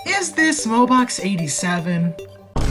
Is this Mobox 87?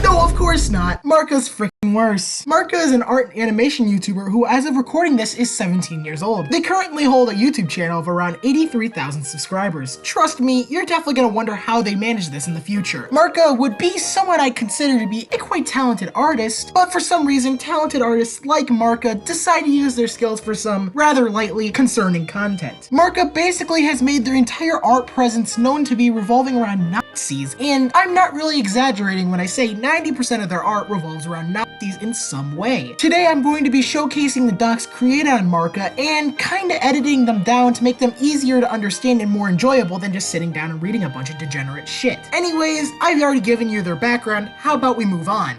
No, of course not. Marka's freaking worse. Marka is an art and animation YouTuber who, as of recording this, is 17 years old. They currently hold a YouTube channel of around 83,000 subscribers. Trust me, you're definitely gonna wonder how they manage this in the future. Marka would be someone I consider to be a quite talented artist, but for some reason, talented artists like Marka decide to use their skills for some rather lightly concerning content. Marka basically has made their entire art presence known to be revolving around Nazis, and I'm not really exaggerating when I say 90% of their art revolves around Nazis in some way. Today I'm going to be showcasing the docs created on Marka and kinda editing them down to make them easier to understand and more enjoyable than just sitting down and reading a bunch of degenerate shit. Anyways, I've already given you their background, how about we move on?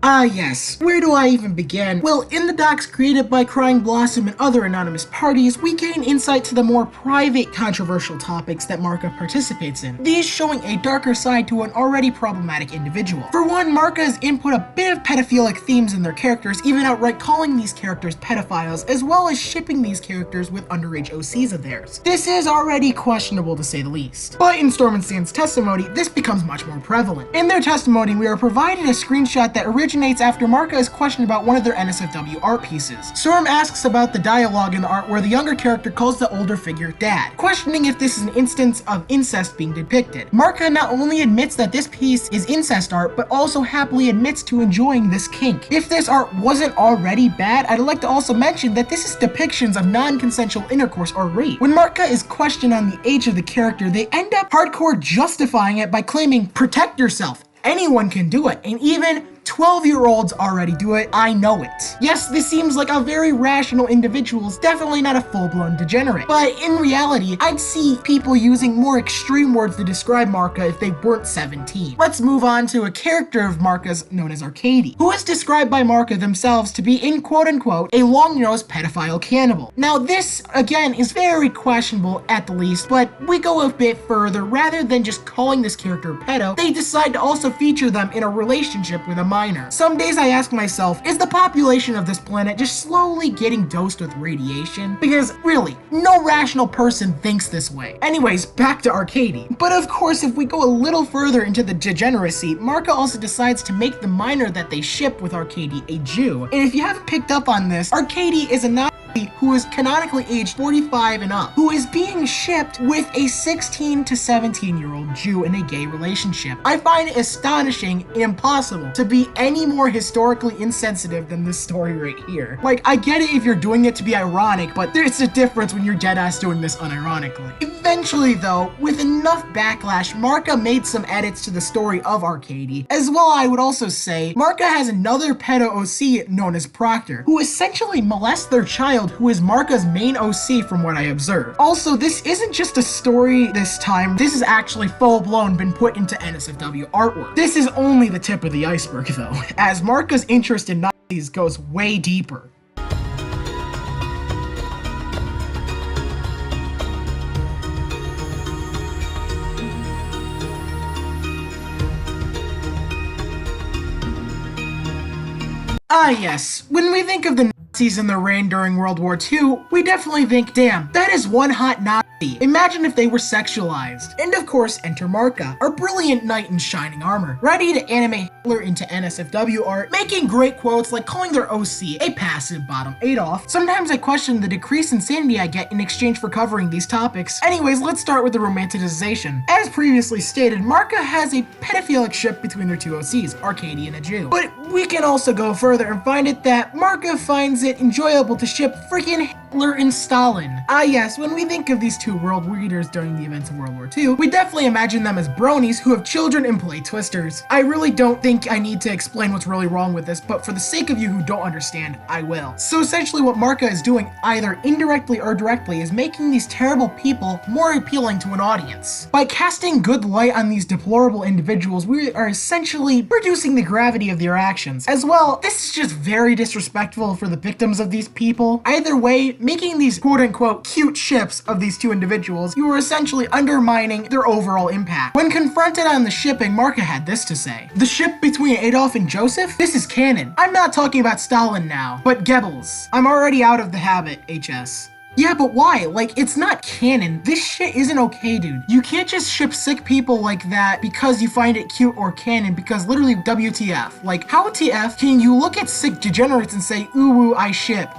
Ah yes, where do I even begin? Well, in the docs created by Crying Blossom and other anonymous parties, we gain insight to the more private, controversial topics that Marka participates in, these showing a darker side to an already problematic individual. For one, Marka has input a bit of pedophilic themes in their characters, even outright calling these characters pedophiles, as well as shipping these characters with underage OCs of theirs. This is already questionable to say the least. But in Storm and Stan's testimony, this becomes much more prevalent. In their testimony, we are provided a screenshot that originates after Marka is questioned about one of their NSFW art pieces. Storm asks about the dialogue in the art where the younger character calls the older figure dad, questioning if this is an instance of incest being depicted. Marka not only admits that this piece is incest art, but also happily admits to enjoying this kink. If this art wasn't already bad, I'd like to also mention that this is depictions of non-consensual intercourse or rape. When Marka is questioned on the age of the character, they end up hardcore justifying it by claiming, protect yourself. Anyone can do it, and even 12-year-olds already do it, I know it. Yes, this seems like a very rational individual, definitely not a full-blown degenerate. But in reality, I'd see people using more extreme words to describe Marka if they weren't 17. Let's move on to a character of Marka's known as Arcady, who is described by Marka themselves to be in quote-unquote a long-nosed pedophile cannibal. Now this, again, is very questionable at the least, but we go a bit further. Rather than just calling this character a pedo, they decide to also feature them in a relationship with a minor. Some days I ask myself, is the population of this planet just slowly getting dosed with radiation? Because really, no rational person thinks this way. Anyways, back to Arcady. But of course, if we go a little further into the degeneracy, Marka also decides to make the minor that they ship with Arcady a Jew. And if you haven't picked up on this, Arcady is a Nazi who is canonically aged 45 and up, who is being shipped with a 16 to 17-year-old Jew in a gay relationship. I find it astonishing and impossible to be any more historically insensitive than this story right here. Like, I get it if you're doing it to be ironic, but there's a difference when you're deadass doing this unironically. Eventually though, with enough backlash, Marka made some edits to the story of Arcady. As well, I would also say, Marka has another pedo OC known as Proctor, who essentially molests their child, who is Marka's main OC from what I observed. Also, this isn't just a story this time, this is actually full-blown been put into NSFW artwork. This is only the tip of the iceberg though, as Marka's interest in Nazis goes way deeper. Ah yes, when we think of the Nazis and their reign during World War II, we definitely think, damn, that is one hot Nazi. Imagine if they were sexualized. And of course, enter Marka, our brilliant knight in shining armor, ready to animate Hitler into NSFW art, making great quotes like calling their OC a passive bottom Adolf. Sometimes I question the decreased insanity I get in exchange for covering these topics. Anyways, let's start with the romanticization. As previously stated, Marka has a pedophilic ship between their two OCs, Arcady and a Jew. But we can also go further and find it that Marka finds it enjoyable to ship freaking Hitler and Stalin. Ah yes, when we think of these two world leaders during the events of World War II, we definitely imagine them as bronies who have children and play twisters. I really don't think I need to explain what's really wrong with this, but for the sake of you who don't understand, I will. So essentially what Marka is doing, either indirectly or directly, is making these terrible people more appealing to an audience. By casting good light on these deplorable individuals, we are essentially reducing the gravity of their actions. As well, this is just very disrespectful for the victims of these people. Either way, making these quote-unquote cute ships of these two individuals, you are essentially undermining their overall impact. When confronted on the shipping, Marka had this to say: "The ship between Adolf and Joseph? This is canon. I'm not talking about Stalin now, but Goebbels. I'm already out of the habit, HS." Yeah, but why? Like, it's not canon. This shit isn't okay, dude. You can't just ship sick people like that because you find it cute or canon, because literally WTF. Like, how TF can you look at sick degenerates and say, ooh, woo, I ship?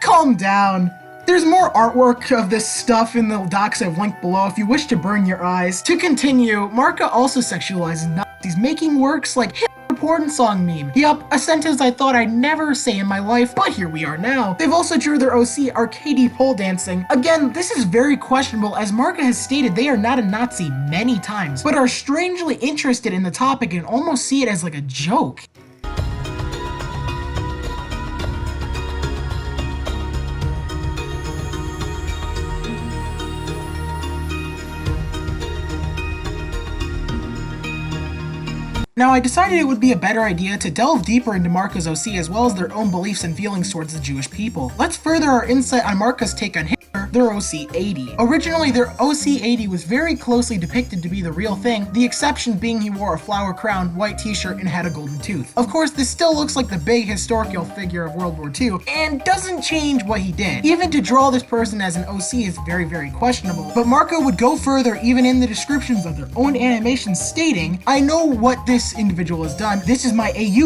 Calm down. There's more artwork of this stuff in the docs I've linked below if you wish to burn your eyes. To continue, Marka also sexualizes Nazis, making works like porn song meme. Yup, a sentence I thought I'd never say in my life, but here we are now. They've also drew their OC arcade pole dancing. Again, this is very questionable, as Marka has stated they are not a Nazi many times, but are strangely interested in the topic and almost see it as like a joke. Now, I decided it would be a better idea to delve deeper into Marka's OC as well as their own beliefs and feelings towards the Jewish people. Let's further our insight on Marka's take on Hitler, their OC 80. Originally, their OC 80 was very closely depicted to be the real thing, the exception being he wore a flower crown, white t-shirt, and had a golden tooth. Of course, this still looks like the big historical figure of World War II, and doesn't change what he did. Even to draw this person as an OC is very, very questionable, but Marka would go further even in the descriptions of their own animations, stating, "I know what this individual has done. This is my AU.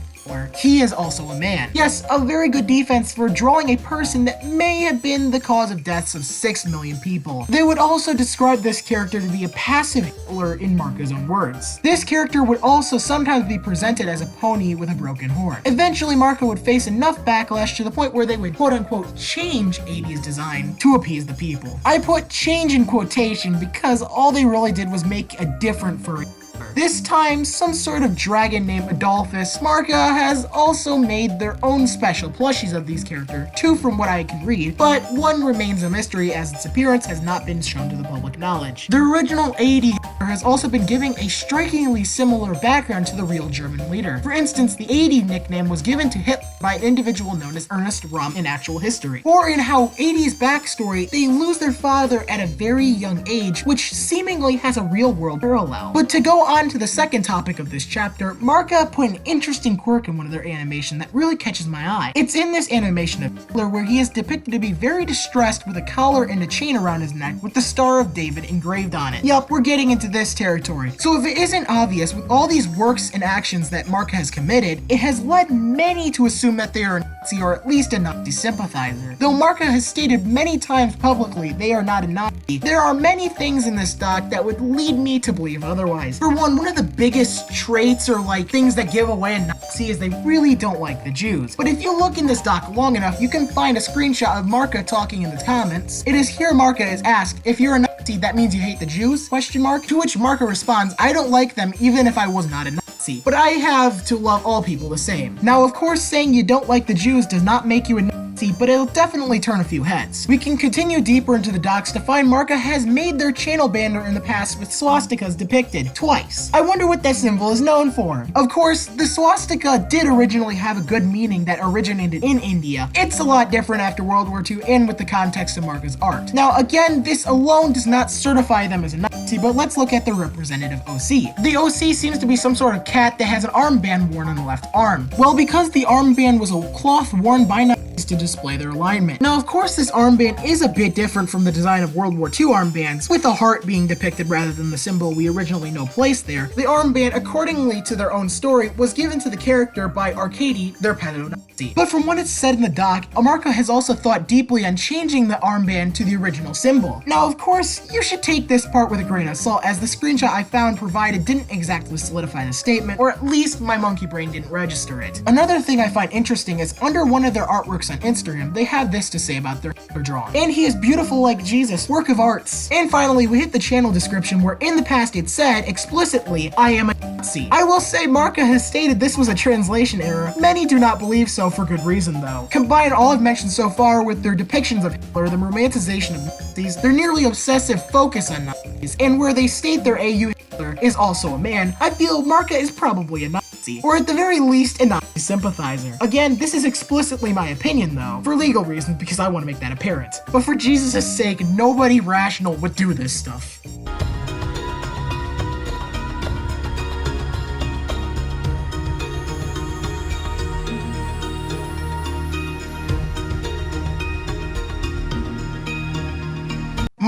He is also a man." Yes, a very good defense for drawing a person that may have been the cause of deaths of 6 million people. They would also describe this character to be a passive Hitler in Marka's own words. This character would also sometimes be presented as a pony with a broken horn. Eventually, Marka would face enough backlash to the point where they would quote-unquote change 80's design to appease the people. I put change in quotation because all they really did was make a different furry. This time, some sort of dragon named Adolphus. Marka has also made their own special plushies of these characters, 2 from what I can read, but 1 remains a mystery as its appearance has not been shown to the public knowledge. The original 80 has also been giving a strikingly similar background to the real German leader. For instance, the 80 nickname was given to Hitler by an individual known as Ernest Röhm in actual history. Or in how 80's backstory, they lose their father at a very young age, which seemingly has a real world parallel. But to go on to the second topic of this chapter, Marka put an interesting quirk in one of their animations that really catches my eye. It's in this animation of Hitler where he is depicted to be very distressed with a collar and a chain around his neck with the Star of David engraved on it. Yup, we're getting into this territory. So if it isn't obvious, with all these works and actions that Marka has committed, it has led many to assume that they are a Nazi or at least a Nazi sympathizer. Though Marka has stated many times publicly they are not a Nazi, there are many things in this doc that would lead me to believe otherwise. For one of the biggest traits or like things that give away a Nazi is they really don't like the Jews. But if you look in this doc long enough, you can find a screenshot of Marka talking in the comments. It is here Marka is asked, "If you're a Nazi, that means you hate the Jews?" Question mark. To which Marka responds, "I don't like them even if I was not a Nazi, but I have to love all people the same." Now, of course, saying you don't like the Jews does not make you a Nazi, but it'll definitely turn a few heads. We can continue deeper into the docs to find Marka has made their channel banner in the past with swastikas depicted twice. I wonder what that symbol is known for. Of course, the swastika did originally have a good meaning that originated in India. It's a lot different after World War II and with the context of Marka's art. Now, again, this alone does not certify them as a Nazi, but let's look at the representative OC. The OC seems to be some sort of cat that has an armband worn on the left arm. Well, because the armband was a cloth worn by Nazis to display their alignment. Now, of course, this armband is a bit different from the design of World War II armbands, with a heart being depicted rather than the symbol we originally know placed there. The armband, accordingly to their own story, was given to the character by Arcady, their pedo-Nazi. But from what it's said in the doc, Marka has also thought deeply on changing the armband to the original symbol. Now, of course, you should take this part with a grain of salt, as the screenshot I found provided didn't exactly solidify the statement, or at least my monkey brain didn't register it. Another thing I find interesting is under one of their artworks on Instagram, they have this to say about their drawing. "And he is beautiful like Jesus, work of arts." And finally, we hit the channel description where in the past it said explicitly, "I am a Nazi. I will say Marka has stated this was a translation error. Many do not believe so for good reason though. Combine all I've mentioned so far with their depictions of Hitler, the romanticization of Nazis, their nearly obsessive focus on Nazis, and where they state their AU Hitler is also a man, I feel Marka is probably a Nazi, or at the very least a Nazi sympathizer. Again, this is explicitly my opinion though, for legal reasons because I want to make that apparent. But for Jesus' sake, nobody rational would do this stuff.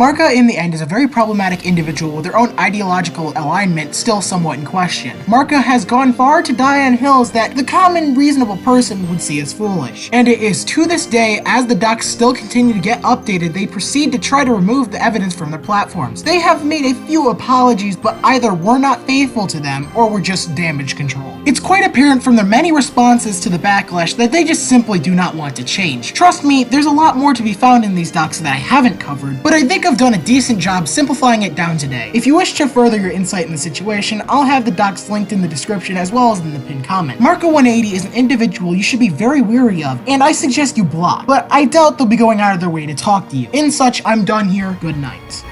Marka, in the end, is a very problematic individual with their own ideological alignment still somewhat in question. Marka has gone far to die on hills that the common reasonable person would see as foolish. And it is to this day, as the docs still continue to get updated, they proceed to try to remove the evidence from their platforms. They have made a few apologies, but either were not faithful to them or were just damage control. It's quite apparent from their many responses to the backlash that they just simply do not want to change. Trust me, there's a lot more to be found in these docs that I haven't covered, but I think I've done a decent job simplifying it down today. If you wish to further your insight in the situation, I'll have the docs linked in the description as well as in the pinned comment. Marka 180 is an individual you should be very wary of, and I suggest you block, but I doubt they'll be going out of their way to talk to you. In such, I'm done here. Good night.